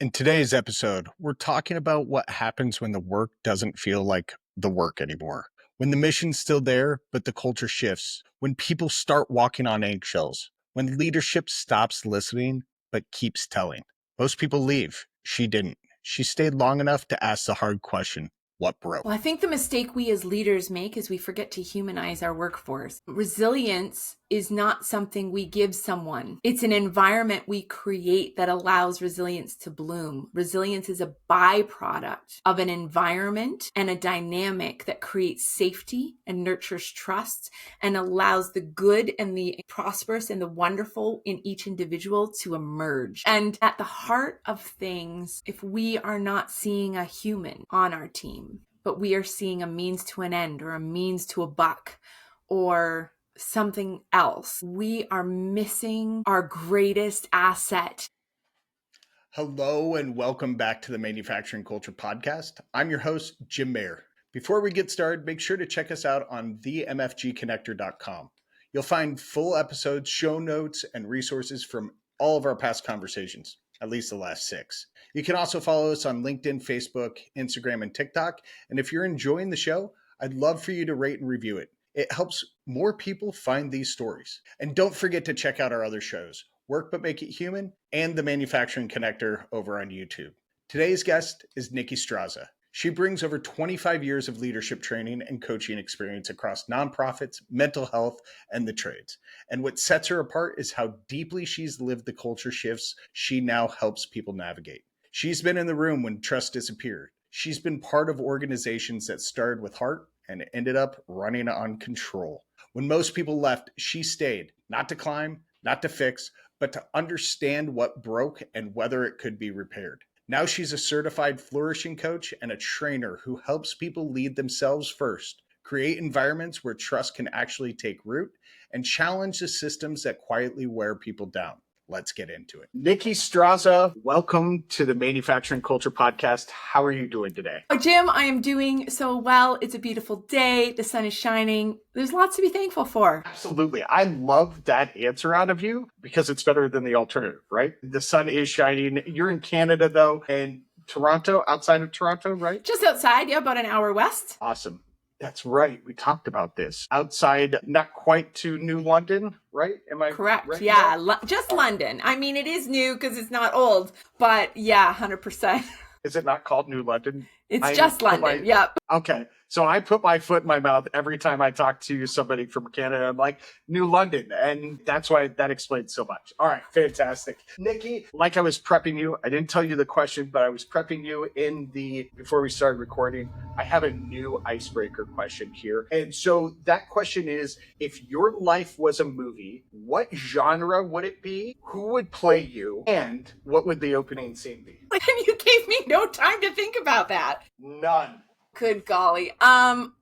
In today's episode, we're talking about what happens when the work doesn't feel like the work anymore. When the mission's still there, but the culture shifts. When people start walking on eggshells. When leadership stops listening, but keeps telling. Most people leave. She didn't. She stayed long enough to ask the hard question, what broke? Well, I think the mistake we as leaders make is we forget to humanize our workforce. Resilience is not something we give someone. It's an environment we create that allows resilience to bloom. Resilience is a byproduct of an environment and a dynamic that creates safety and nurtures trust and allows the good and the prosperous and the wonderful in each individual to emerge. And at the heart of things, if we are not seeing a human on our team, but we are seeing a means to an end or a means to a buck or something else, we are missing our greatest asset. Hello and welcome back to the Manufacturing Culture Podcast. I'm your host, Jim Mayer. Before we get started, make sure to check us out on themfgconnector.com. You'll find full episodes, show notes, and resources from all of our past conversations, at least the last 6. You can also follow us on LinkedIn, Facebook, Instagram, and TikTok. And if you're enjoying the show, I'd love for you to rate and review it. It helps more people find these stories. And don't forget to check out our other shows, Work But Make It Human and the Manufacturing Connector over on YouTube. Today's guest is Nicki Straza. She brings over 25 years of leadership training and coaching experience across nonprofits, mental health, and the trades. And what sets her apart is how deeply she's lived the culture shifts she now helps people navigate. She's been in the room when trust disappeared. She's been part of organizations that started with heart and ended up running on control. When most people left, she stayed, not to climb, not to fix, but to understand what broke and whether it could be repaired. Now she's a certified flourishing coach and a trainer who helps people lead themselves first, create environments where trust can actually take root, and challenge the systems that quietly wear people down. Let's get into it. Nicki Straza, welcome to the Manufacturing Culture Podcast. How are you doing today? Oh, Jim, I am doing so well. It's a beautiful day. The sun is shining. There's lots to be thankful for. Absolutely. I love that answer out of you because it's better than the alternative, right? The sun is shining. You're in Canada, though, and Toronto, outside of Toronto, right? Just outside, yeah, about an hour west. Awesome. That's right. We talked about this. Outside, not quite to New London, right? Am I correct? Right? Yeah, just London. I mean, it is new because it's not old, but yeah, 100%. Is it not called New London? It's just London. Yep. Okay. So I put my foot in my mouth every time I talk to somebody from Canada. I'm like, New London. And that's why that explains so much. All right. Fantastic. Nicki, like I was prepping you, I didn't tell you the question, but I was prepping you before we started recording. I have a new icebreaker question here. And so that question is, if your life was a movie, what genre would it be? Who would play you? And what would the opening scene be? And you gave me no time to think about that. None. Good golly.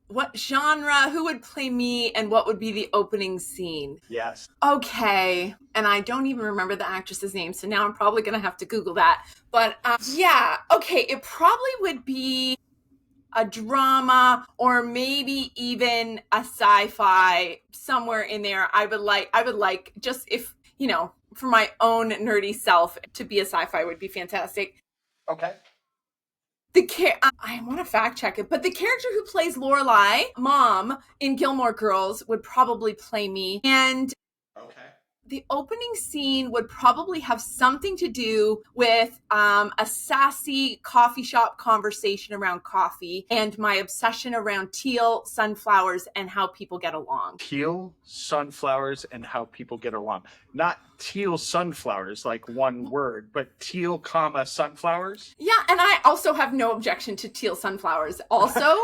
What genre, who would play me, and what would be the opening scene? Yes. Okay. And I don't even remember the actress's name, so now I'm probably going to have to Google that. But yeah, okay, it probably would be a drama or maybe even a sci-fi somewhere in there. I would like just if, for my own nerdy self to be a sci-fi would be fantastic. Okay. I want to fact check it, but the character who plays Lorelai, Mom, in Gilmore Girls would probably play me. And okay. The opening scene would probably have something to do with a sassy coffee shop conversation around coffee and my obsession around teal, sunflowers, and how people get along. Teal, sunflowers, and how people get along. Not teal sunflowers, like one word, but teal, comma, sunflowers? Yeah, and I also have no objection to teal sunflowers also.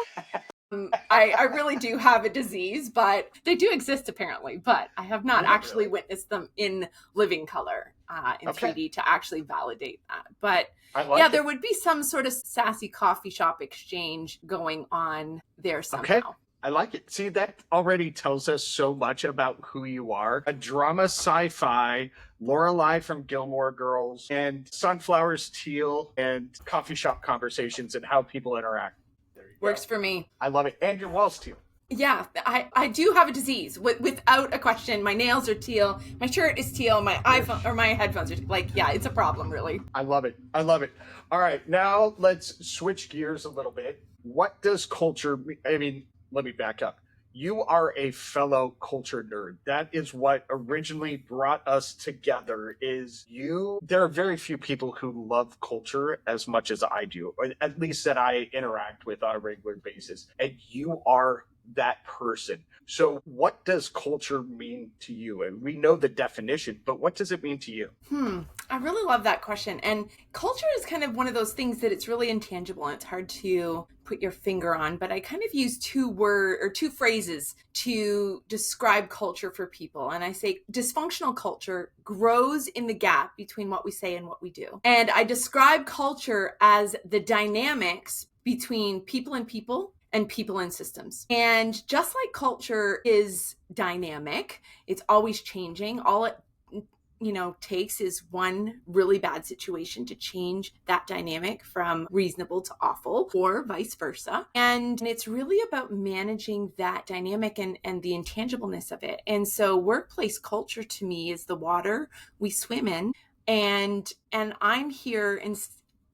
I really do have a disease, but they do exist apparently, but I have not actually witnessed them in living color in 3D to actually validate that. But there would be some sort of sassy coffee shop exchange going on there somehow. Okay. I like it. See, that already tells us so much about who you are. A drama sci-fi, Lorelai from Gilmore Girls, and sunflowers, teal, and coffee shop conversations and how people interact. Works for me. I love it. And your walls too. Yeah, I do have a disease without a question. My nails are teal, my shirt is teal, my iPhone or my headphones are like, yeah, it's a problem, really. I love it. I love it. All right, now let's switch gears a little bit. What does culture I mean, let me back up. You are a fellow culture nerd. That is what originally brought us together is you. There are very few people who love culture as much as I do, or at least that I interact with on a regular basis. And you are that person. So what does culture mean to you? And we know the definition, but what does it mean to you? I really love that question. And culture is kind of one of those things that it's really intangible and it's hard to put your finger on. But I kind of use two phrases to describe culture for people. And I say dysfunctional culture grows in the gap between what we say and what we do. And I describe culture as the dynamics between people and people and systems. And just like culture is dynamic, it's always changing. All it takes is one really bad situation to change that dynamic from reasonable to awful or vice versa. And it's really about managing that dynamic and the intangibleness of it. And so workplace culture to me is the water we swim in. And I'm here and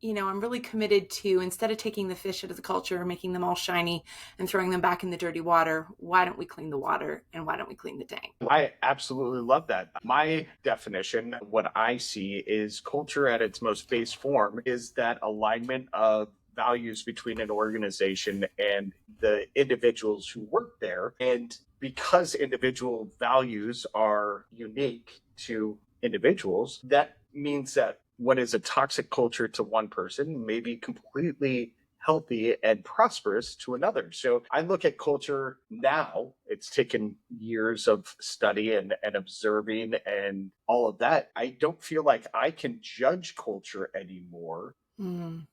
I'm really committed to, instead of taking the fish out of the culture and making them all shiny and throwing them back in the dirty water, why don't we clean the water and why don't we clean the tank? I absolutely love that. My definition, what I see is culture at its most base form is that alignment of values between an organization and the individuals who work there. And because individual values are unique to individuals, that means that what is a toxic culture to one person may be completely healthy and prosperous to another. So I look at culture now, it's taken years of study and observing and all of that. I don't feel like I can judge culture anymore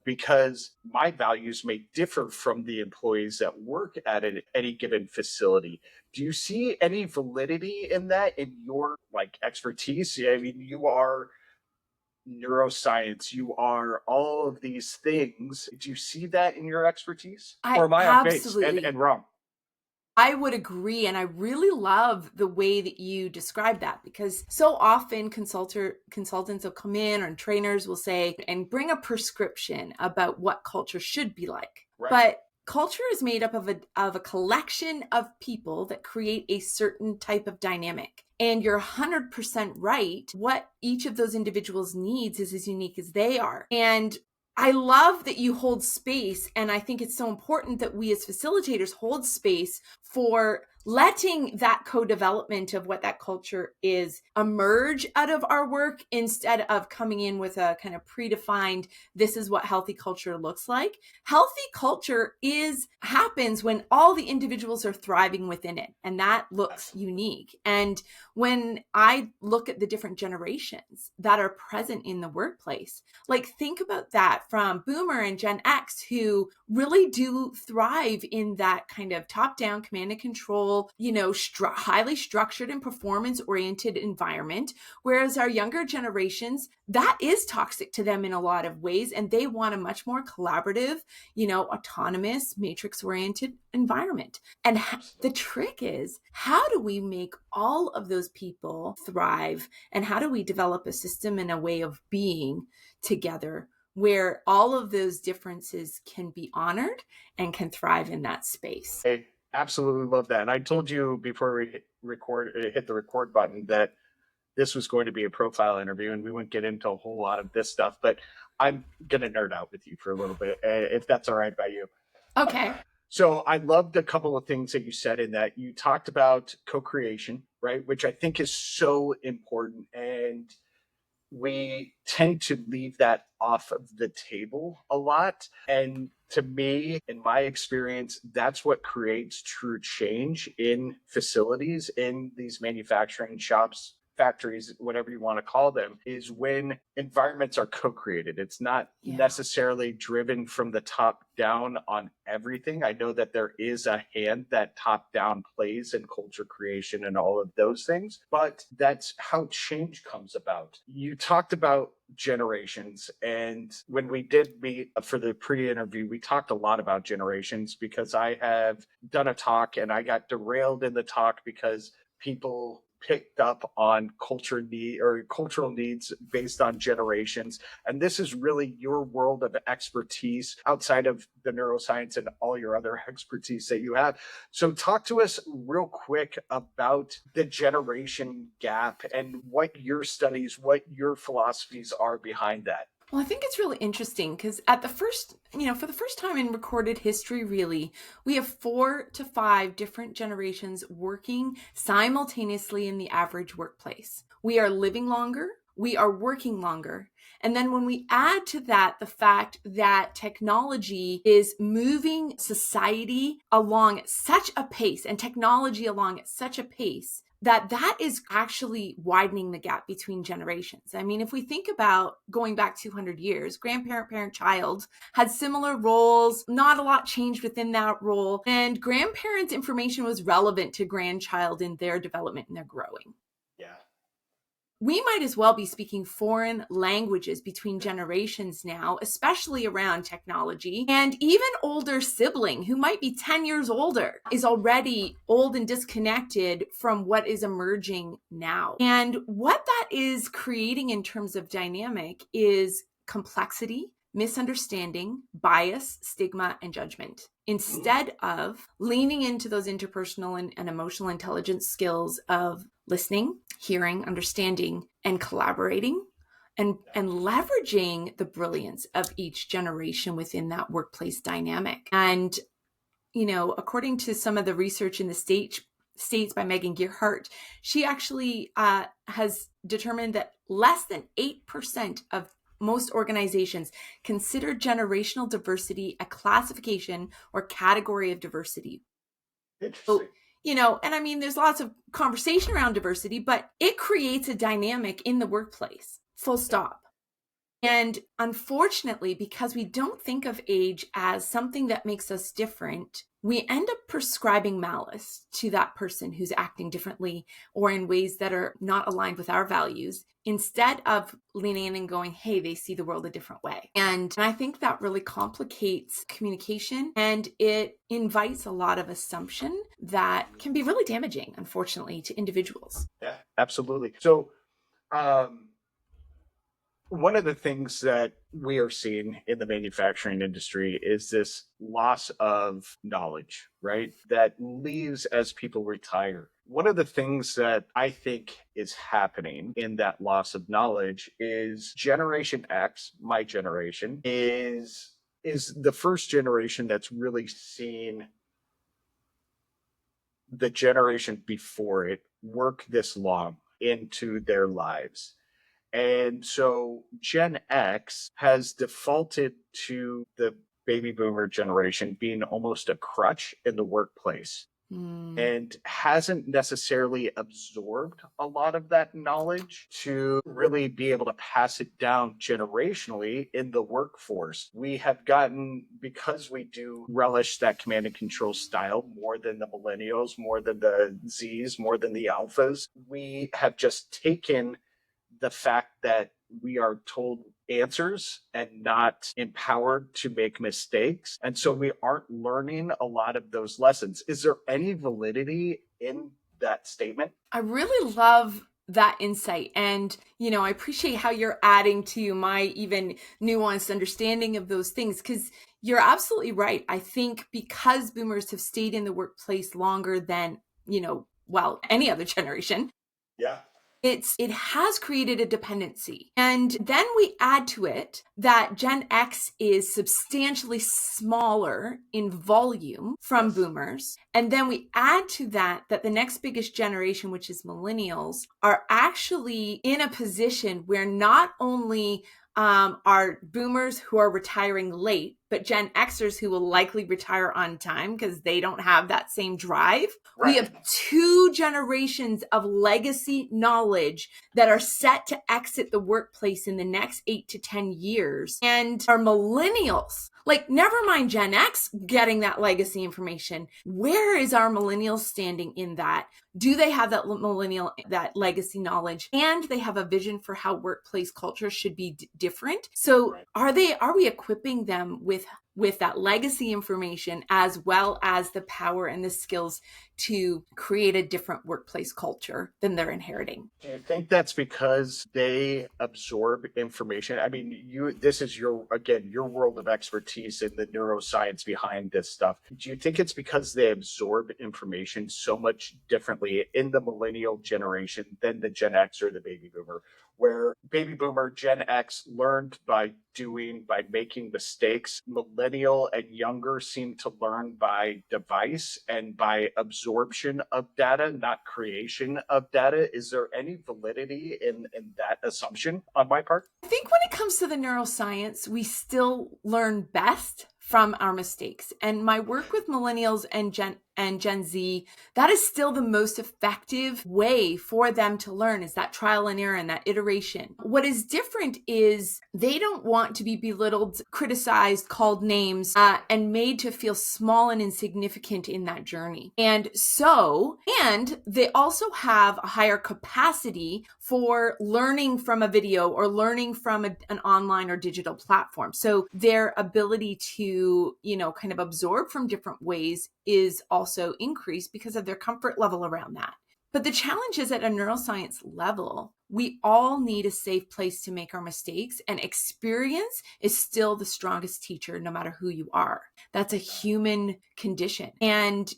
because my values may differ from the employees that work at any given facility. Do you see any validity in that in your like expertise? I mean, you are neuroscience, you are all of these things. Do you see that in your expertise? Or I am I off base absolutely and wrong? I would agree. And I really love the way that you describe that because so often consultants will come in or trainers will say, and bring a prescription about what culture should be like. Right. But culture is made up of a collection of people that create a certain type of dynamic. And you're 100% right. What each of those individuals needs is as unique as they are. And I love that you hold space. And I think it's so important that we as facilitators hold space for letting that co-development of what that culture is emerge out of our work instead of coming in with a kind of predefined, this is what healthy culture looks like. Healthy culture happens when all the individuals are thriving within it. And that looks unique. And when I look at the different generations that are present in the workplace, like think about that from Boomer and Gen X, who really do thrive in that kind of top-down command and control, highly structured and performance-oriented environment. Whereas our younger generations, that is toxic to them in a lot of ways. And they want a much more collaborative, autonomous, matrix-oriented environment. And the trick is, how do we make all of those people thrive? And how do we develop a system and a way of being together where all of those differences can be honored and can thrive in that space? I absolutely love that. And I told you before we hit the record button that this was going to be a profile interview and we wouldn't get into a whole lot of this stuff, but I'm going to nerd out with you for a little bit, if that's all right by you. Okay. So I loved a couple of things that you said in that you talked about co-creation, right? Which I think is so important. And we tend to leave that off of the table a lot. And to me, in my experience, that's what creates true change in facilities, in these manufacturing shops, factories, whatever you want to call them, is when environments are co-created. It's not necessarily driven from the top down on everything. I know that there is a hand that top down plays in culture creation and all of those things, but that's how change comes about. You talked about generations. And when we did meet for the pre-interview, we talked a lot about generations because I have done a talk and I got derailed in the talk because people picked up on cultural needs based on generations. And this is really your world of expertise outside of the neuroscience and all your other expertise that you have. So talk to us real quick about the generation gap and what your studies, what your philosophies are behind that. Well, I think it's really interesting because at the first, for the first time in recorded history, really, we have 4 to 5 different generations working simultaneously in the average workplace. We are living longer, we are working longer. And then when we add to that the fact that technology is moving society along at such a pace and technology along at such a pace that is actually widening the gap between generations. I mean, if we think about going back 200 years, grandparent, parent, child had similar roles, not a lot changed within that role, and grandparents' information was relevant to grandchild in their development and their growing. Yeah. We might as well be speaking foreign languages between generations now, especially around technology. And even older sibling who might be 10 years older is already old and disconnected from what is emerging now. And what that is creating in terms of dynamic is complexity, misunderstanding, bias, stigma, and judgment. Instead of leaning into those interpersonal and emotional intelligence skills of listening, hearing, understanding, and collaborating, and leveraging the brilliance of each generation within that workplace dynamic. And, according to some of the research in the States by Megan Gearhart, she actually has determined that less than 8% of most organizations consider generational diversity a classification or category of diversity. Interesting. So, and I mean, there's lots of conversation around diversity, but it creates a dynamic in the workplace, full stop. And unfortunately, because we don't think of age as something that makes us different, we end up prescribing malice to that person who's acting differently or in ways that are not aligned with our values, instead of leaning in and going, hey, they see the world a different way. And I think that really complicates communication, and it invites a lot of assumption that can be really damaging, unfortunately, to individuals. Yeah, absolutely. So, one of the things that we are seeing in the manufacturing industry is this loss of knowledge, right? That leaves as people retire. One of the things that I think is happening in that loss of knowledge is Generation X, my generation, is the first generation that's really seen the generation before it work this long into their lives. And so Gen X has defaulted to the baby boomer generation being almost a crutch in the workplace and hasn't necessarily absorbed a lot of that knowledge to really be able to pass it down generationally in the workforce. We have gotten, because we do relish that command and control style more than the millennials, more than the Zs, more than the alphas, we have just taken the fact that we are told answers and not empowered to make mistakes. And so we aren't learning a lot of those lessons. Is there any validity in that statement? I really love that insight. And, I appreciate how you're adding to my even nuanced understanding of those things, because you're absolutely right. I think because boomers have stayed in the workplace longer than, any other generation. Yeah. It has created a dependency. And then we add to it that Gen X is substantially smaller in volume from boomers. And then we add to that the next biggest generation, which is millennials, are actually in a position where not only are boomers who are retiring late, but Gen Xers who will likely retire on time because they don't have that same drive. Right. We have 2 generations of legacy knowledge that are set to exit the workplace in the next 8 to 10 years. And our millennials, Like, never mind Gen X getting that legacy information. Where is our millennials standing in that? Do they have that legacy knowledge, and they have a vision for how workplace culture should be different? So are we equipping them with that legacy information, as well as the power and the skills to create a different workplace culture than they're inheriting? Do you think that's because they absorb information? I mean, this is your world of expertise in the neuroscience behind this stuff. Do you think it's because they absorb information so much differently in the millennial generation than the Gen X or the baby boomer? Where baby boomer, Gen X learned by doing, by making mistakes. Millennial and younger seem to learn by device and by absorption of data, not creation of data. Is there any validity in that assumption on my part? I think when it comes to the neuroscience, we still learn best from our mistakes. And my work with millennials and Gen Z, that is still the most effective way for them to learn, is that trial and error and that iteration. What is different is they don't want to be belittled, criticized, called names, and made to feel small and insignificant in that journey. And they also have a higher capacity for learning from a video or learning from an online or digital platform. So their ability to, kind of absorb from different ways is also increased because of their comfort level around that. But the challenge is, at a neuroscience level, we all need a safe place to make our mistakes, and experience is still the strongest teacher, no matter who you are. That's a human condition. And,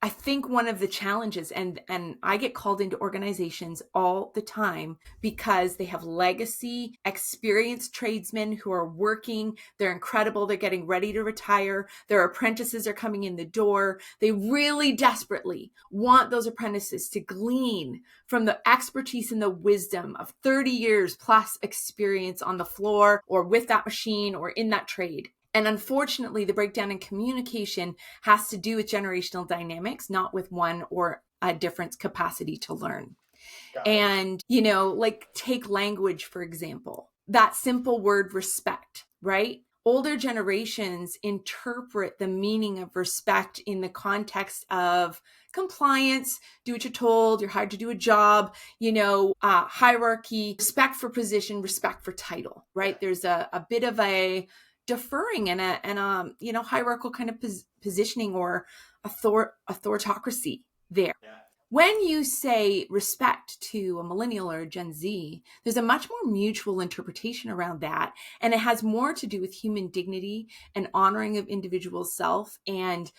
I think one of the challenges, and I get called into organizations all the time because they have legacy, experienced tradesmen who are working. They're incredible. They're getting ready to retire. Their apprentices are coming in the door. They really desperately want those apprentices to glean from the expertise and the wisdom of 30 years plus experience on the floor or with that machine or in that trade. And unfortunately, the breakdown in communication has to do with generational dynamics, not with one or a different capacity to learn. And, take language, for example, that simple word respect, right? Older generations interpret the meaning of respect in the context of compliance, do what you're told, you're hired to do a job, hierarchy, respect for position, respect for title, right? There's a bit of a deferring and a hierarchical kind of positioning or authoritocracy there. Yeah. When you say respect to a millennial or a Gen Z, there's a much more mutual interpretation around that. And it has more to do with human dignity and honoring of individual self and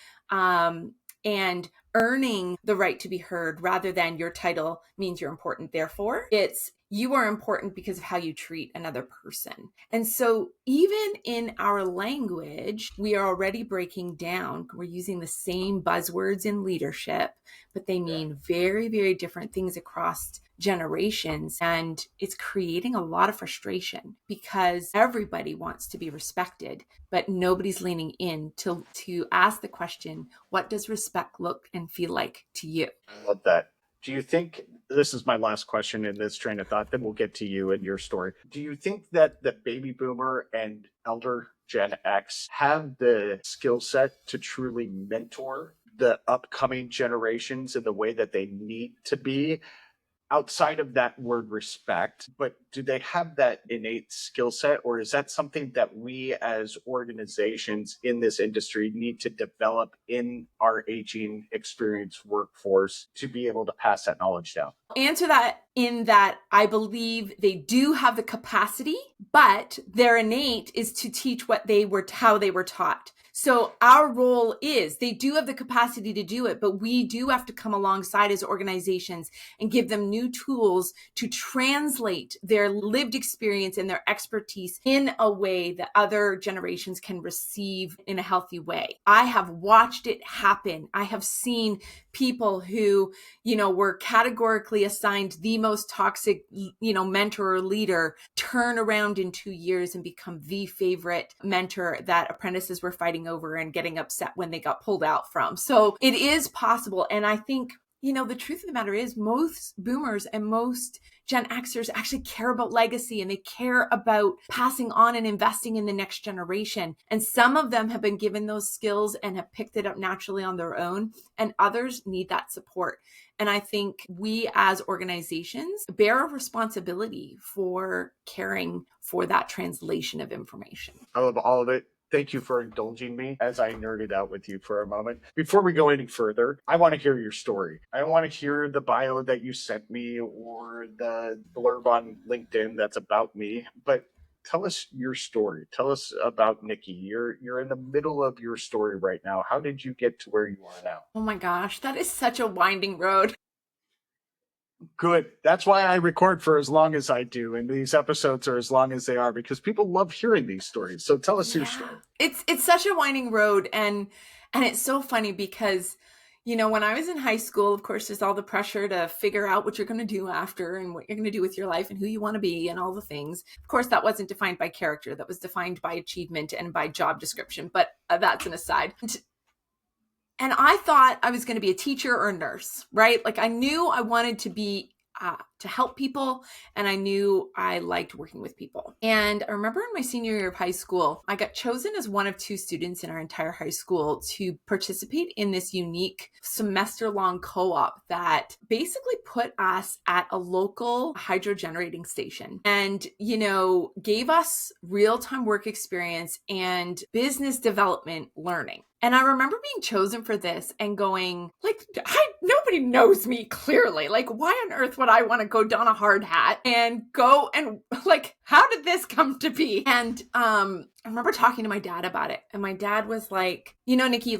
earning the right to be heard, rather than your title means you're important. Therefore, it's you are important because of how you treat another person. And so even in our language, we are already breaking down. We're using the same buzzwords in leadership, but they mean very, very different things across generations. And it's creating a lot of frustration because everybody wants to be respected, but nobody's leaning in to ask the question, what does respect look and feel like to you? I love that. Do you think, this is my last question in this train of thought, then we'll get to you and your story. Do you think that the baby boomer and elder Gen X have the skill set to truly mentor the upcoming generations in the way that they need to be? Outside of that word respect, but do they have that innate skill set, or is that something that we as organizations in this industry need to develop in our aging, experienced workforce to be able to pass that knowledge down? Answer that in that I believe they do have the capacity, but their innate is to teach how they were taught. So our role is, they do have the capacity to do it, but we do have to come alongside as organizations and give them new tools to translate their lived experience and their expertise in a way that other generations can receive in a healthy way. I have watched it happen. I have seen people who, were categorically assigned the most toxic, mentor or leader turn around in 2 years and become the favorite mentor that apprentices were fighting over and getting upset when they got pulled out from. So it is possible. And I think the truth of the matter is most boomers and most Gen Xers actually care about legacy, and they care about passing on and investing in the next generation. And some of them have been given those skills and have picked it up naturally on their own, and others need that support. And I think we as organizations bear a responsibility for caring for that translation of information. I love all of it. Thank you for indulging me as I nerded out with you for a moment. Before we go any further, I want to hear your story. I don't want to hear the bio that you sent me or the blurb on LinkedIn that's about me, but tell us your story. Tell us about Nicki. You're in the middle of your story right now. How did you get to where you are now? Oh my gosh, that is such a winding road. Good. That's why I record for as long as I do, and these episodes are as long as they are, because people love hearing these stories. So tell us your story. It's such a winding road, and it's so funny because when I was in high school, of course, there's all the pressure to figure out what you're going to do after and what you're going to do with your life and who you want to be and all the things. Of course, that wasn't defined by character. That was defined by achievement and by job description. But that's an aside. And I thought I was going to be a teacher or a nurse, right? Like I knew I wanted to be to help people, and I knew I liked working with people. And I remember in my senior year of high school, I got chosen as one of 2 students in our entire high school to participate in this unique semester-long co-op that basically put us at a local hydro generating station and, gave us real-time work experience and business development learning. And I remember being chosen for this and going, nobody knows me clearly. Like, why on earth would I want to go don a hard hat and go and how did this come to be? And I remember talking to my dad about it. And my dad was like, Nicki,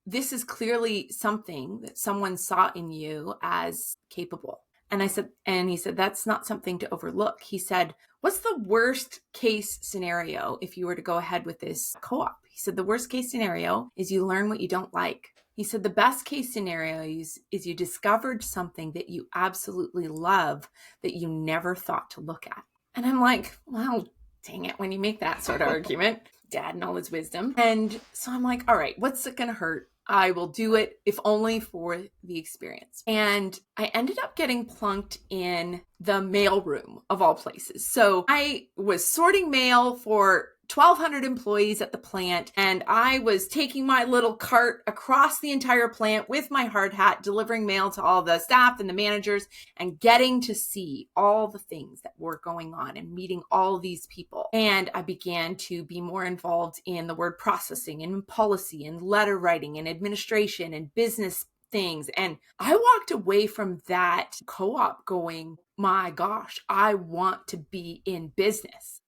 this is clearly something that someone saw in you as capable. And he said, that's not something to overlook. He said, what's the worst case scenario if you were to go ahead with this co-op? He said, the worst case scenario is you learn what you don't like. He said, the best case scenario is you discovered something that you absolutely love that you never thought to look at. And I'm like, well, dang it, when you make that sort of argument, Dad and all his wisdom. And so I'm like, all right, what's it going to hurt? I will do it, if only for the experience. And I ended up getting plunked in the mail room of all places. So I was sorting mail for 1,200 employees at the plant, and I was taking my little cart across the entire plant with my hard hat, delivering mail to all the staff and the managers, and getting to see all the things that were going on and meeting all these people. And I began to be more involved in the word processing and policy and letter writing and administration and business things. And I walked away from that co-op going, my gosh, I want to be in business.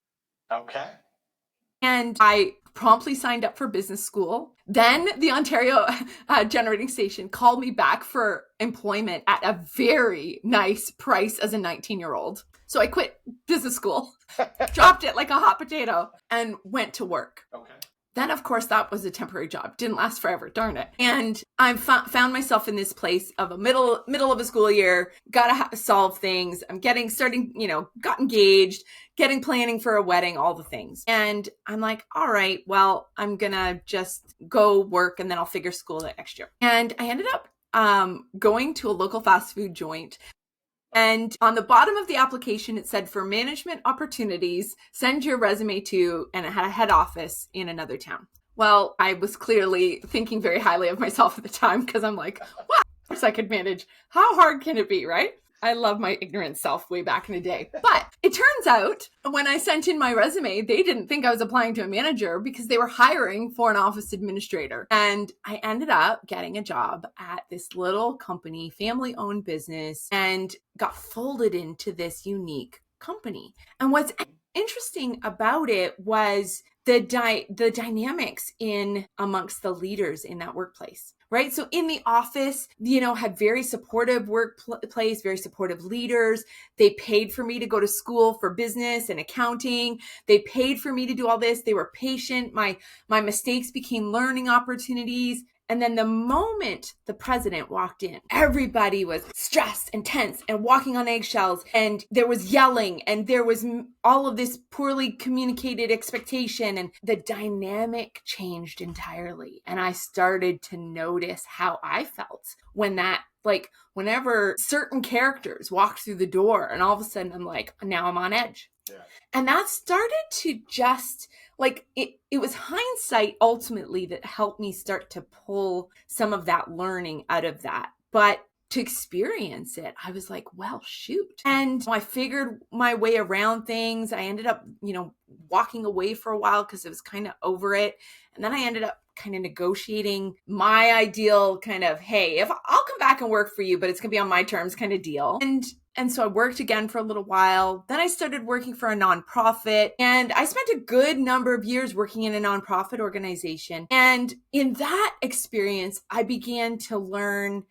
Okay. And I promptly signed up for business school. Then the Ontario generating station called me back for employment at a very nice price as a 19-year-old. So I quit business school, dropped it like a hot potato, and went to work. Okay. Then, of course, that was a temporary job. Didn't last forever, darn it. And I found myself in this place of a middle of a school year, gotta solve things. I'm got engaged, planning for a wedding, all the things. And I'm like, all right, well, I'm gonna just go work and then I'll figure school out next year. And I ended up going to a local fast food joint. And on the bottom of the application, it said, for management opportunities, send your resume to, and it had a head office in another town. Well, I was clearly thinking very highly of myself at the time because I'm like, wow, of course I could manage. How hard can it be, right? I love my ignorant self way back in the day. But it turns out when I sent in my resume, they didn't think I was applying to a manager because they were hiring for an office administrator. And I ended up getting a job at this little company, family-owned business, and got folded into this unique company. And what's interesting about it was the dynamics in amongst the leaders in that workplace, right? So in the office, had very supportive workplace, very supportive leaders. They paid for me to go to school for business and accounting. They paid for me to do all this. They were patient. My mistakes became learning opportunities. And then the moment the president walked in, everybody was stressed and tense and walking on eggshells. And there was yelling and there was all of this poorly communicated expectation. And the dynamic changed entirely. And I started to notice how I felt when that, like, whenever certain characters walked through the door and all of a sudden I'm like, now I'm on edge. Yeah. And that started to just, like, it was hindsight ultimately that helped me start to pull some of that learning out of that. But to experience it, I was like, well, shoot. And I figured my way around things. I ended up, walking away for a while because I was kind of over it. And then I ended up kind of negotiating my ideal kind of, hey, if I'll come back and work for you, but it's going to be on my terms kind of deal. And so I worked again for a little while. Then I started working for a nonprofit, and I spent a good number of years working in a nonprofit organization. And in that experience, I began to learn,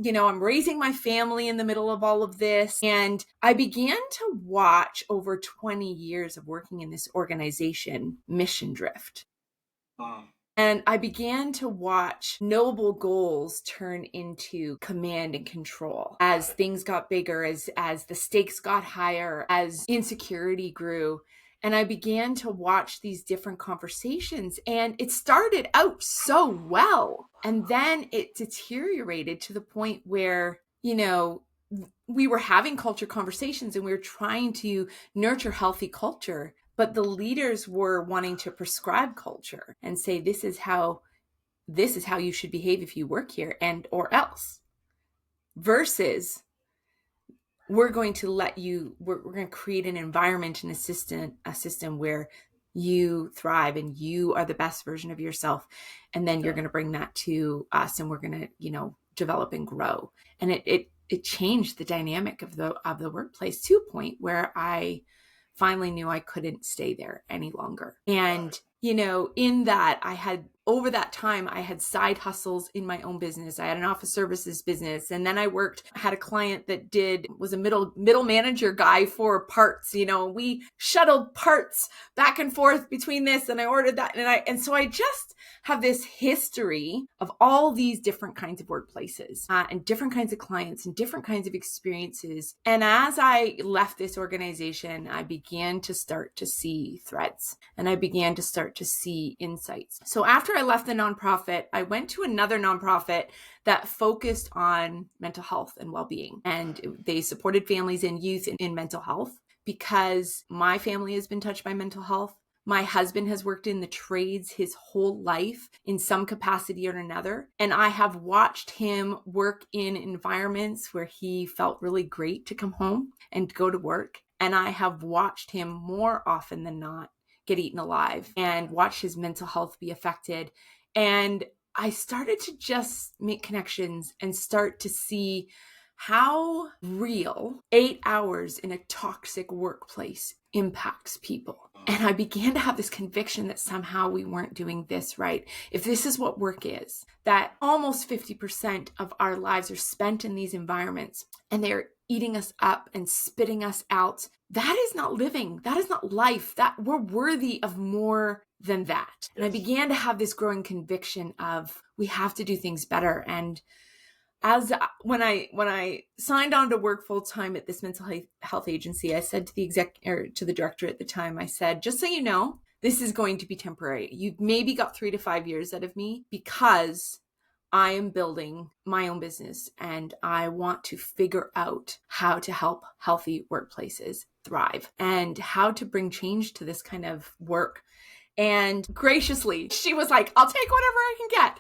I'm raising my family in the middle of all of this. And I began to watch over 20 years of working in this organization, mission drift. And I began to watch noble goals turn into command and control as things got bigger, as the stakes got higher, as insecurity grew. And I began to watch these different conversations, and it started out so well. And then it deteriorated to the point where, we were having culture conversations and we were trying to nurture healthy culture. But the leaders were wanting to prescribe culture and say, this is how you should behave if you work here or else, versus we're going to we're going to create an environment and a system where you thrive and you are the best version of yourself. And then you're going to bring that to us and we're going to, develop and grow. And it changed the dynamic of the workplace to a point where I finally knew I couldn't stay there any longer. And, in that over that time, I had side hustles in my own business. I had an office services business. And then I had a client that was a middle manager guy for parts. We shuttled parts back and forth between this, and I ordered that. And so I just have this history of all these different kinds of workplaces and different kinds of clients and different kinds of experiences. And as I left this organization, I began to start to see threads and I began to start to see insights. So after I left the nonprofit, I went to another nonprofit that focused on mental health and well-being. And they supported families and youth in mental health because my family has been touched by mental health. My husband has worked in the trades his whole life in some capacity or another. And I have watched him work in environments where he felt really great to come home and go to work. And I have watched him more often than not get eaten alive and watch his mental health be affected. And I started to just make connections and start to see how real 8 hours in a toxic workplace impacts people. And I began to have this conviction that somehow we weren't doing this right. If this is what work is, that almost 50% of our lives are spent in these environments and they're eating us up and spitting us out. That is not living. That is not life. That we're worthy of more than that. And I began to have this growing conviction of we have to do things better. And when I signed on to work full time at this mental health agency, I said to the director at the time, I said, just so you know, this is going to be temporary. You've maybe got 3 to 5 years out of me because I am building my own business and I want to figure out how to help healthy workplaces thrive and how to bring change to this kind of work. And graciously, she was like, I'll take whatever I can get.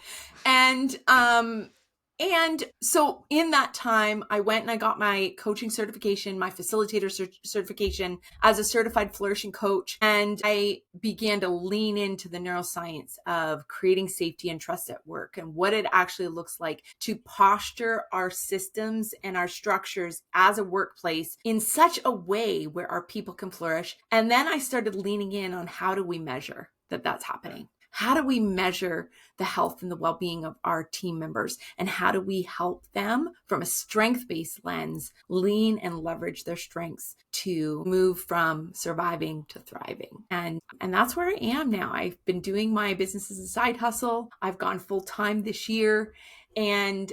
And so in that time, I went and I got my coaching certification, my facilitator certification as a certified flourishing coach. And I began to lean into the neuroscience of creating safety and trust at work and what it actually looks like to posture our systems and our structures as a workplace in such a way where our people can flourish. And then I started leaning in on how do we measure that that's happening. How do we measure the health and the well-being of our team members? And how do we help them from a strength-based lens lean and leverage their strengths to move from surviving to thriving? And that's where I am now. I've been doing my business as a side hustle. I've gone full-time this year, and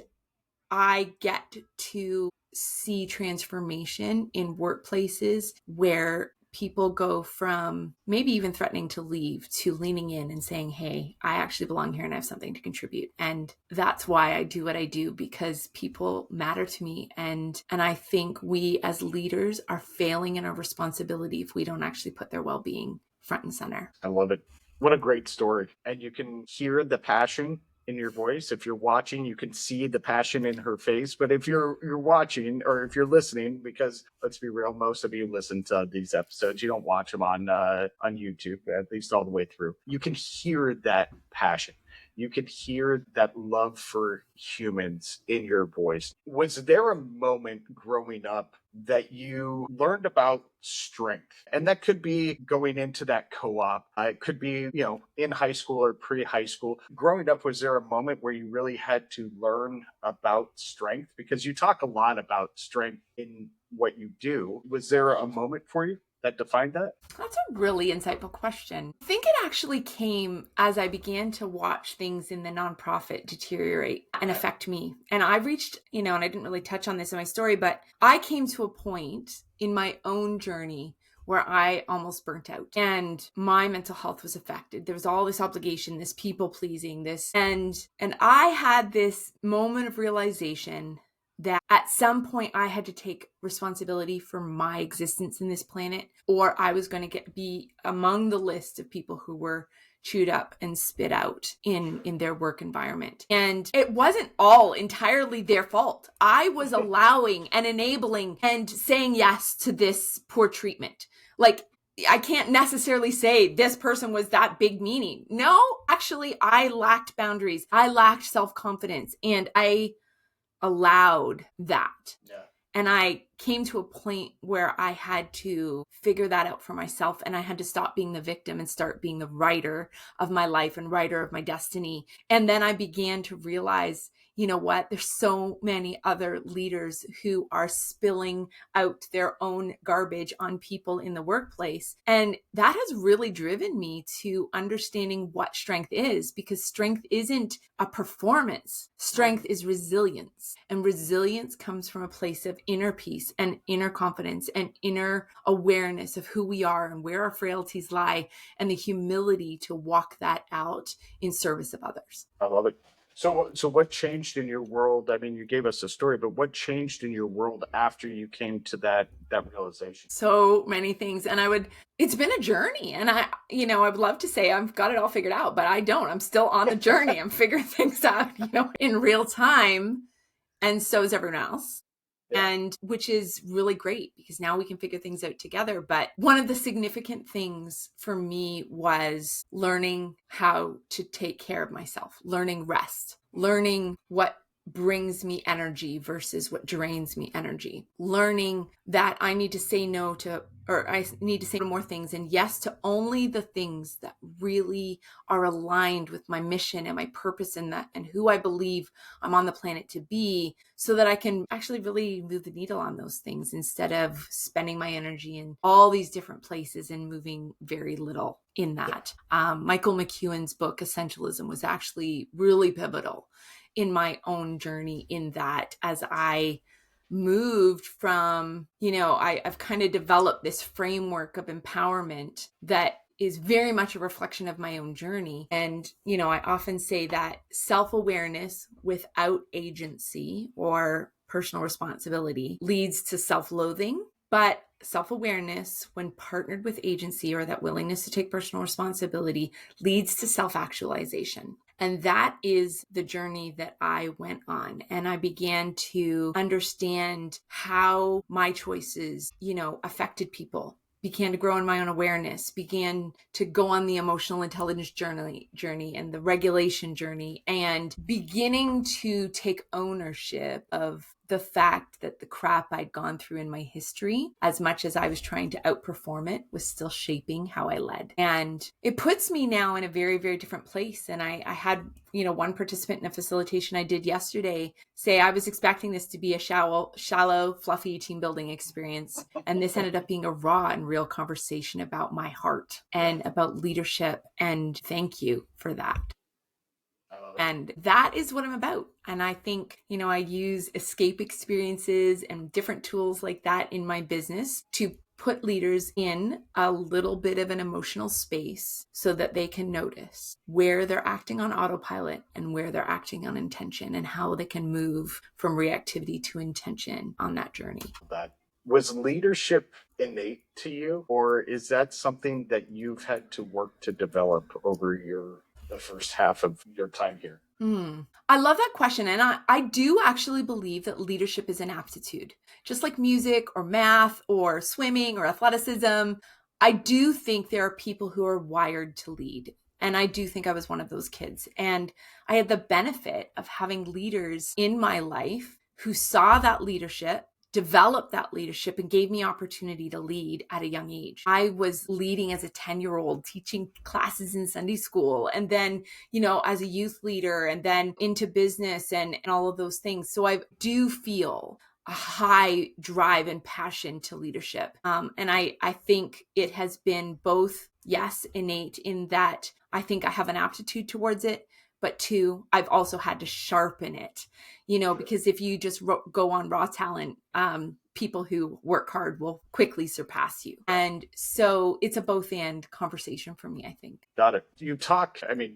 I get to see transformation in workplaces where people go from maybe even threatening to leave to leaning in and saying, hey, I actually belong here and I have something to contribute. And that's why I do what I do, because people matter to me. And I think we as leaders are failing in our responsibility if we don't actually put their well-being front and center. I love it. What a great story. And you can hear the passion in your voice. If you're watching, you can see the passion in her face. But if you're watching, or if you're listening, because let's be real, most of you listen to these episodes, you don't watch them on YouTube, at least all the way through. You can hear that passion. You can hear that love for humans in your voice. Was there a moment growing up that you learned about strength? And that could be going into that co-op. It could be, in high school or pre-high school. Growing up, was there a moment where you really had to learn about strength? Because you talk a lot about strength in what you do. Was there a moment for you that defined that? That's a really insightful question. I think it actually came as I began to watch things in the nonprofit deteriorate and affect me. And I've reached, and I didn't really touch on this in my story, but I came to a point in my own journey where I almost burnt out and my mental health was affected. There was all this obligation, this people pleasing, and I had this moment of realization that at some point I had to take responsibility for my existence in this planet, or I was going to be among the list of people who were chewed up and spit out in their work environment. And it wasn't all entirely their fault. I was allowing and enabling and saying yes to this poor treatment. Like, I can't necessarily say this person was that big meanie. No, actually, I lacked boundaries. I lacked self-confidence, and I allowed that. Yeah. And I came to a point where I had to figure that out for myself, and I had to stop being the victim and start being the writer of my life and writer of my destiny. And then I began to realize, you know what? There's so many other leaders who are spilling out their own garbage on people in the workplace. And that has really driven me to understanding what strength is, because strength isn't a performance. Strength is resilience. And resilience comes from a place of inner peace and inner confidence and inner awareness of who we are and where our frailties lie, and the humility to walk that out in service of others. I love it. So what changed in your world? I mean, you gave us a story, but what changed in your world after you came to that realization? So many things. And it's been a journey. And I would love to say I've got it all figured out, but I don't. I'm still on the journey. I'm figuring things out, in real time. And so is everyone else. Yeah. And which is really great, because now we can figure things out together. But one of the significant things for me was learning how to take care of myself, learning rest, learning what brings me energy versus what drains me energy, learning that I need to say no to, or I need to say more things and yes to only the things that really are aligned with my mission and my purpose and who I believe I'm on the planet to be, so that I can actually really move the needle on those things instead of spending my energy in all these different places and moving very little in that. Michael McEwen's book, Essentialism, was actually really pivotal in my own journey, in that as I moved from, I've kind of developed this framework of empowerment that is very much a reflection of my own journey. And, I often say that self-awareness without agency or personal responsibility leads to self-loathing, but self-awareness, when partnered with agency, or that willingness to take personal responsibility, leads to self-actualization. And that is the journey that I went on. And I began to understand how my choices, affected people, began to grow in my own awareness, began to go on the emotional intelligence journey and the regulation journey, and beginning to take ownership of the fact that the crap I'd gone through in my history, as much as I was trying to outperform it, was still shaping how I led. And it puts me now in a very, very different place. And I had, one participant in a facilitation I did yesterday say, I was expecting this to be a shallow, fluffy team building experience. And this ended up being a raw and real conversation about my heart and about leadership. And thank you for that. And that is what I'm about. And I think, I use escape experiences and different tools like that in my business to put leaders in a little bit of an emotional space so that they can notice where they're acting on autopilot and where they're acting on intention and how they can move from reactivity to intention on that journey. That was leadership innate to you, or is that something that you've had to work to develop over the first half of your time here? I love that question. And I do actually believe that leadership is an aptitude, just like music or math or swimming or athleticism. I do think there are people who are wired to lead. And I do think I was one of those kids. And I had the benefit of having leaders in my life who saw that leadership, developed that leadership, and gave me opportunity to lead at a young age. I was leading as a 10-year-old, teaching classes in Sunday school, and then, as a youth leader, and then into business and all of those things. So I do feel a high drive and passion to leadership. And I think it has been both, yes, innate in that I think I have an aptitude towards it, but two, I've also had to sharpen it, because if you just go on raw talent, people who work hard will quickly surpass you. And so it's a both and conversation for me, I think. Got it.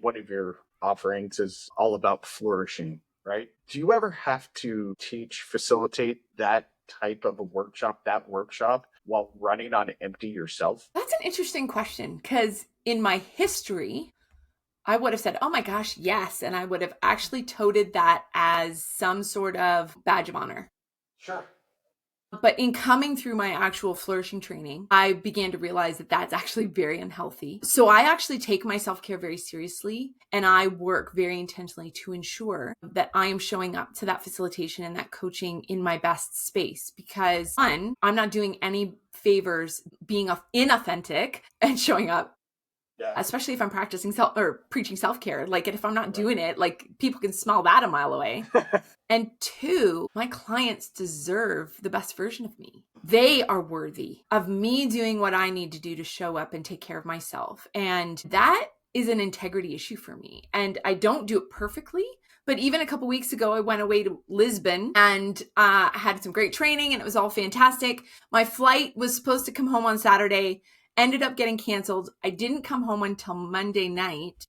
One of your offerings is all about flourishing, right? Do you ever have to facilitate that type of a workshop, while running on empty yourself? That's an interesting question, because in my history, I would have said, oh my gosh, yes. And I would have actually toted that as some sort of badge of honor. Sure. But in coming through my actual flourishing training, I began to realize that that's actually very unhealthy. So I actually take my self-care very seriously, and I work very intentionally to ensure that I am showing up to that facilitation and that coaching in my best space. Because one, I'm not doing any favors being inauthentic and showing up. Yeah. Especially if I'm practicing preaching self-care. Like, if I'm not doing it, like, people can smell that a mile away. And two, my clients deserve the best version of me. They are worthy of me doing what I need to do to show up and take care of myself. And that is an integrity issue for me. And I don't do it perfectly. But even a couple weeks ago, I went away to Lisbon and had some great training, and it was all fantastic. My flight was supposed to come home on Saturday, ended up getting canceled. I didn't come home until Monday night.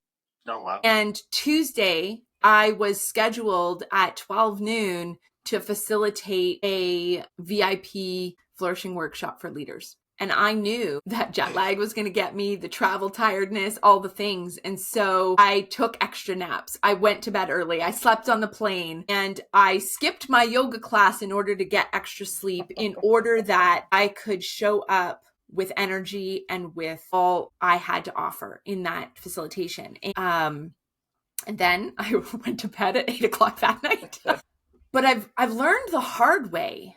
Oh, wow. And Tuesday, I was scheduled at 12 noon to facilitate a VIP flourishing workshop for leaders. And I knew that jet lag was going to get me, the travel tiredness, all the things. And so I took extra naps. I went to bed early. I slept on the plane, and I skipped my yoga class in order to get extra sleep, in order that I could show up with energy and with all I had to offer in that facilitation. And then I went to bed at 8:00 that night. But I've learned the hard way,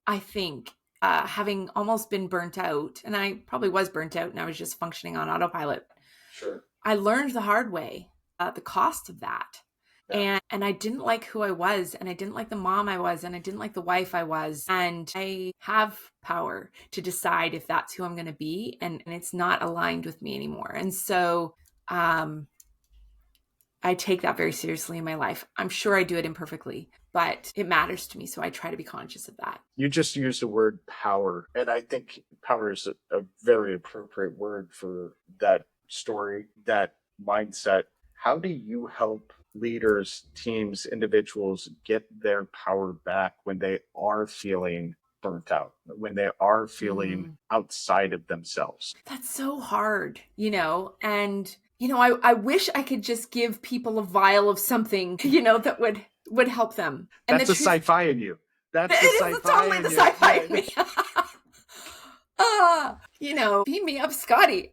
I think, having almost been burnt out, and I probably was burnt out and I was just functioning on autopilot. Sure. I learned the hard way, the cost of that. Yeah. And I didn't like who I was, and I didn't like the mom I was, and I didn't like the wife I was. And I have power to decide if that's who I'm going to be, and it's not aligned with me anymore. And so I take that very seriously in my life. I'm sure I do it imperfectly, but it matters to me. So I try to be conscious of that. You just used the word power, and I think power is a very appropriate word for that story, that mindset. How do you help leaders, teams, individuals get their power back when they are feeling burnt out, when they are feeling outside of themselves? That's so hard, and I wish I could just give people a vial of something, that would help them. And that's the sci-fi in you. That's the sci-fi in you. Sci-fi in me. Beam me up, Scotty.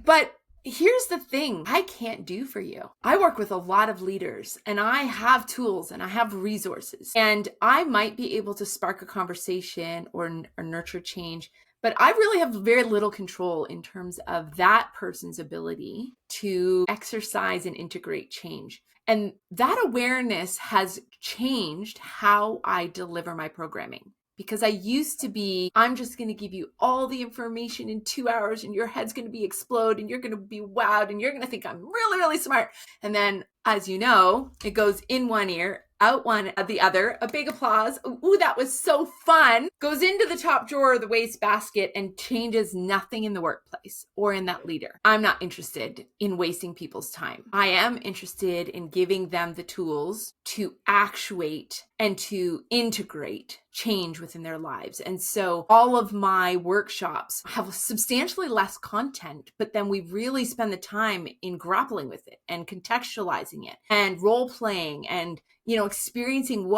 But Here's the thing I can't do for you. I work with a lot of leaders and I have tools and I have resources, and I might be able to spark a conversation or nurture change, but I really have very little control in terms of that person's ability to exercise and integrate change. And that awareness has changed how I deliver my programming. Because I used to be, I'm just going to give you all the information in 2 hours and your head's going to be explode and you're going to be wowed and you're going to think I'm really, really smart. And then, as you know, it goes in one ear, out one of the other, a big applause. Ooh, that was so fun. Goes into the top drawer of the wastebasket and changes nothing in the workplace or in that leader. I'm not interested in wasting people's time. I am interested in giving them the tools to actuate and to integrate change within their lives. And so all of my workshops have substantially less content, but then we really spend the time in grappling with it and contextualizing it and role playing and, experiencing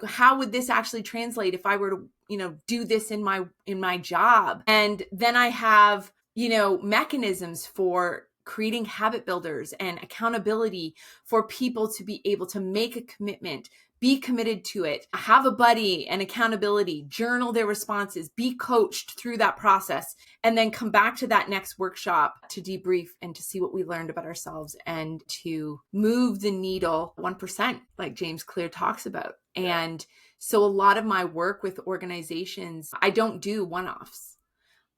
how would this actually translate if I were to, do this in my job. And then I have, mechanisms for creating habit builders and accountability for people to be able to make a commitment, be committed to it, have a buddy and accountability, journal their responses, be coached through that process, and then come back to that next workshop to debrief and to see what we learned about ourselves and to move the needle 1%, like James Clear talks about. And so a lot of my work with organizations, I don't do one-offs.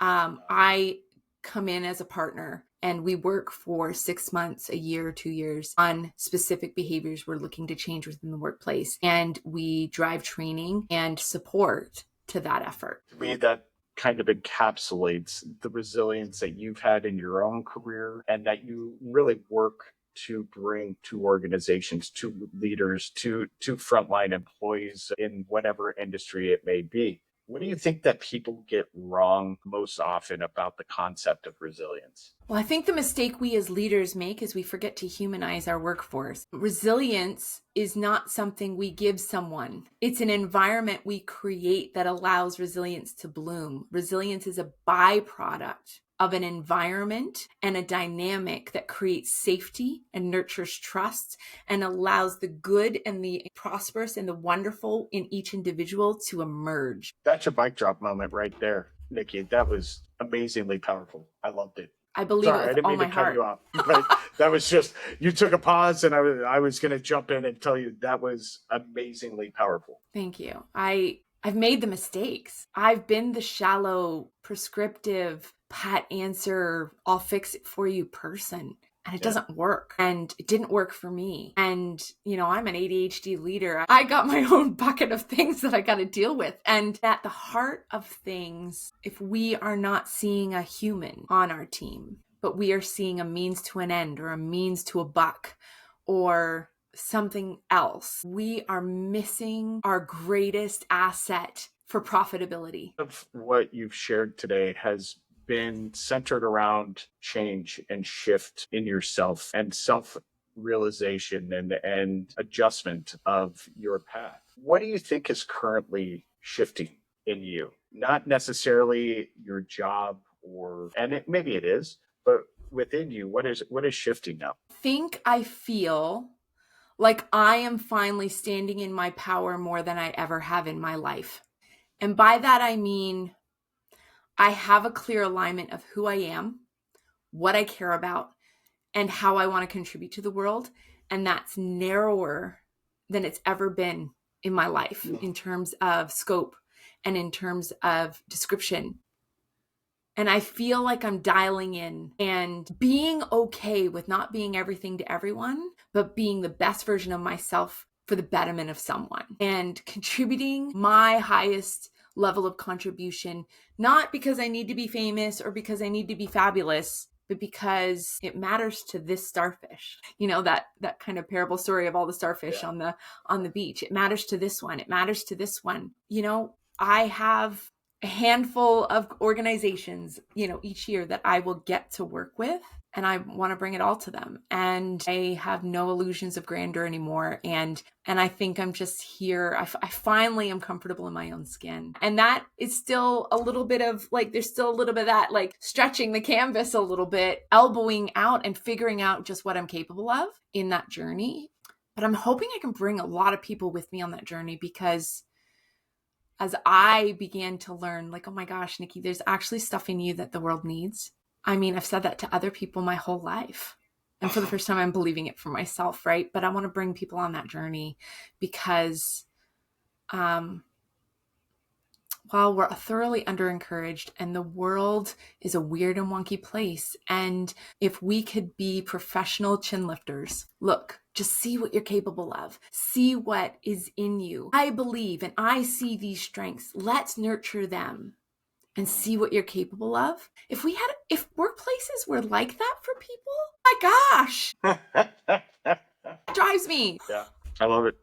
I come in as a partner and we work for 6 months, a year, 2 years on specific behaviors we're looking to change within the workplace. And we drive training and support to that effort. To me, that kind of encapsulates the resilience that you've had in your own career and that you really work to bring to organizations, to leaders, to frontline employees in whatever industry it may be. What do you think that people get wrong most often about the concept of resilience? Well, I think the mistake we as leaders make is we forget to humanize our workforce. Resilience is not something we give someone. It's an environment we create that allows resilience to bloom. Resilience is a byproduct of an environment and a dynamic that creates safety and nurtures trust and allows the good and the prosperous and the wonderful in each individual to emerge. That's a mic drop moment right there, Nicki. That was amazingly powerful. I loved it. I believe Sorry, it I with didn't all mean my to cut heart. you off, but that was just, you took a pause and I was going to jump in and tell you that was amazingly powerful. Thank you. I've made the mistakes. I've been the shallow, prescriptive, pat answer, I'll fix it for you person. And it doesn't work. And it didn't work for me. And, I'm an ADHD leader. I got my own bucket of things that I got to deal with. And at the heart of things, if we are not seeing a human on our team, but we are seeing a means to an end or a means to a buck or something else, we are missing our greatest asset for profitability. Of what you've shared today has been centered around change and shift in yourself and self realization and adjustment of your path. What do you think is currently shifting in you? Not necessarily your job maybe it is, but within you, what is shifting now? I feel like I am finally standing in my power more than I ever have in my life. And by that, I mean, I have a clear alignment of who I am, what I care about, and how I want to contribute to the world. And that's narrower than it's ever been in my life in terms of scope and in terms of description. And I feel like I'm dialing in and being okay with not being everything to everyone, but being the best version of myself for the betterment of someone and contributing my highest level of contribution, not because I need to be famous or because I need to be fabulous, but because it matters to this starfish. That kind of parable story of all the starfish on the beach. It matters to this one. It matters to this one. I have a handful of organizations, each year that I will get to work with. and I want to bring it all to them. And I have no illusions of grandeur anymore. And I think I'm just here. I finally am comfortable in my own skin. And that is still a little bit of like, there's still a little bit of that, like stretching the canvas a little bit, elbowing out and figuring out just what I'm capable of in that journey. But I'm hoping I can bring a lot of people with me on that journey, because as I began to learn, like, oh my gosh, Nicki, there's actually stuff in you that the world needs. I mean, I've said that to other people my whole life. And for the first time, I'm believing it for myself, right? But I want to bring people on that journey because while we're thoroughly under-encouraged and the world is a weird and wonky place, and if we could be professional chin lifters, look, just see what you're capable of. See what is in you. I believe and I see these strengths. Let's nurture them and see what you're capable of. If workplaces were like that for people, my gosh, it drives me. Yeah, I love it.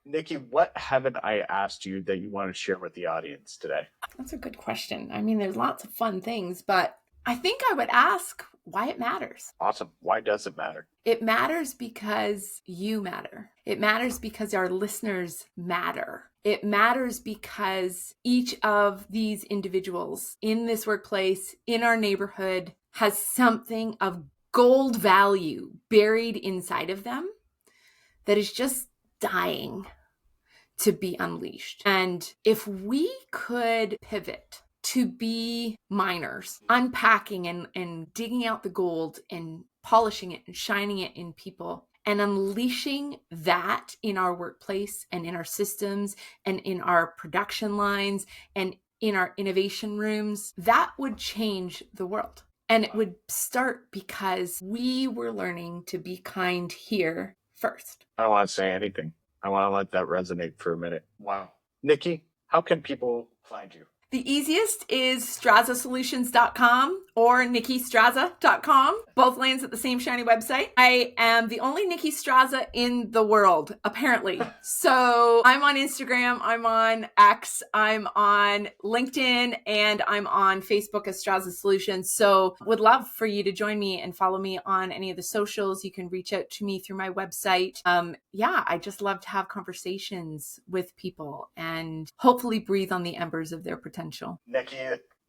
Nicki, what haven't I asked you that you want to share with the audience today? That's a good question. I mean, there's lots of fun things, but I think I would ask why it matters. Awesome. Why does it matter? It matters because you matter. It matters because our listeners matter. It matters because each of these individuals in this workplace, in our neighborhood, has something of gold value buried inside of them that is just dying to be unleashed. And if we could pivot to be miners, unpacking and digging out the gold and polishing it and shining it in people and unleashing that in our workplace and in our systems and in our production lines and in our innovation rooms, that would change the world. And it would start because we were learning to be kind here first. I don't want to say anything. I want to let that resonate for a minute. Wow. Nicki, how can people find you? The easiest is strazasolutions.com or nickistraza.com. Both lands at the same shiny website. I am the only Nicki Straza in the world, apparently. So I'm on Instagram, I'm on X, I'm on LinkedIn, and I'm on Facebook as Straza Solutions. So would love for you to join me and follow me on any of the socials. You can reach out to me through my website. I just love to have conversations with people and hopefully breathe on the embers of their potential. Nicki,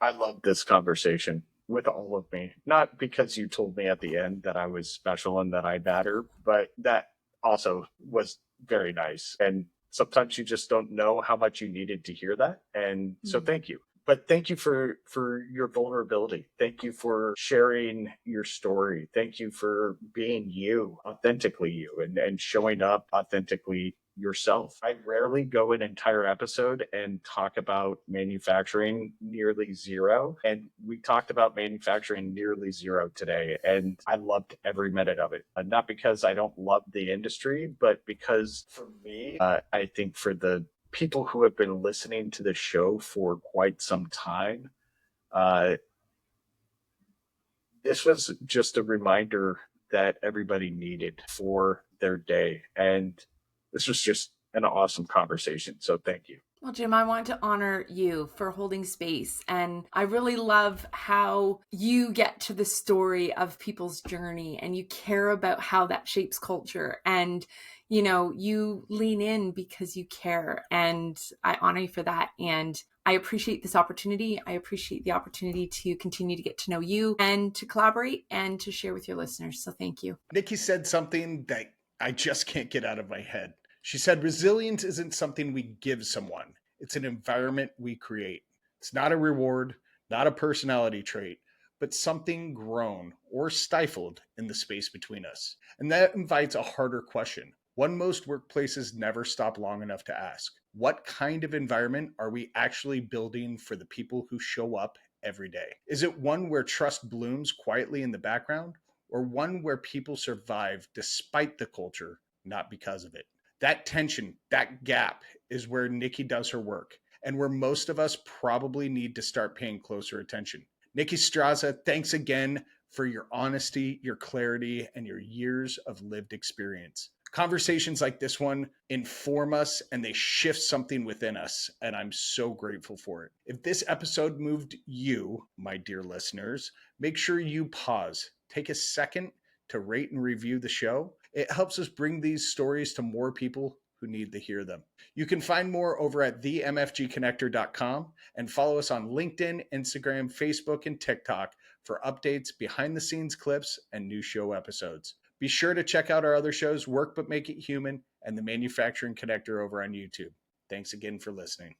I love this conversation with all of me. Not because you told me at the end that I was special and that I matter, but that also was very nice. And sometimes you just don't know how much you needed to hear that. And so thank you. But thank you for your vulnerability. Thank you for sharing your story. Thank you for being you, authentically you, and showing up authentically yourself. I rarely go an entire episode and talk about manufacturing nearly zero. And we talked about manufacturing nearly zero today. And I loved every minute of it. Not because I don't love the industry, but because for me, I think for the people who have been listening to the show for quite some time, this was just a reminder that everybody needed for their day. And this was just an awesome conversation. So thank you. Well, Jim, I want to honor you for holding space. And I really love how you get to the story of people's journey and you care about how that shapes culture. And, you know, you lean in because you care. And I honor you for that. And I appreciate this opportunity. I appreciate the opportunity to continue to get to know you and to collaborate and to share with your listeners. So thank you. Nicki said something that I just can't get out of my head. She said, resilience isn't something we give someone. It's an environment we create. It's not a reward, not a personality trait, but something grown or stifled in the space between us. And that invites a harder question, one most workplaces never stop long enough to ask. What kind of environment are we actually building for the people who show up every day? Is it one where trust blooms quietly in the background, or one where people survive despite the culture, not because of it? That tension, that gap is where Nicki does her work and where most of us probably need to start paying closer attention. Nicki Straza, thanks again for your honesty, your clarity, and your years of lived experience. Conversations like this one inform us and they shift something within us, and I'm so grateful for it. If this episode moved you, my dear listeners, make sure you pause, take a second to rate and review the show. It helps us bring these stories to more people who need to hear them. You can find more over at themfgconnector.com and follow us on LinkedIn, Instagram, Facebook, and TikTok for updates, behind the scenes clips, and new show episodes. Be sure to check out our other shows, Work But Make It Human and The Manufacturing Connector over on YouTube. Thanks again for listening.